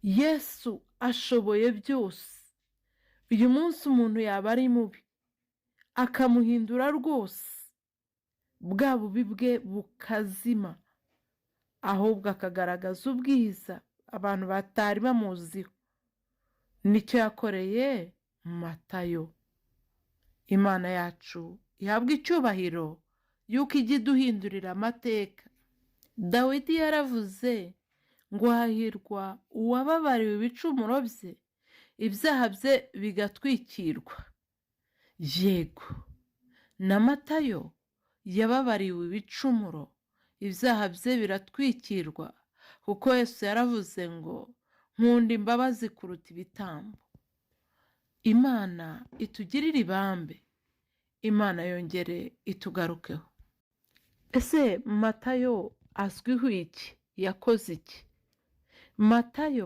Yesu ashoboye byose. Uyu munsi umuntu yaba ari mubi akamuhindura rwose, bwa bubi bwe bukazima, ahubwo akagaragaza ubwiza abantu batari bamuziho. Nicyo yakoreye Matayo. Imana yacu ihabwa icyubahiro yuko ijya iduhindurira amateka. Dawidi yaravuze ngo hahirwa uwababariwe ibicumuro bye, ibyaha bye bigatwikirwa. Yego, na Matayo yababariwe ibicumuro, ibyaha bye biratwikirwa, kuko Yesu yaravuze ngo nkunda imbabazi kuruta ibitambo. Imana itugirire ibambe, Imana yongere itugarukeho. Ese Matayo azwiho iki? Yakoze iki? Matayo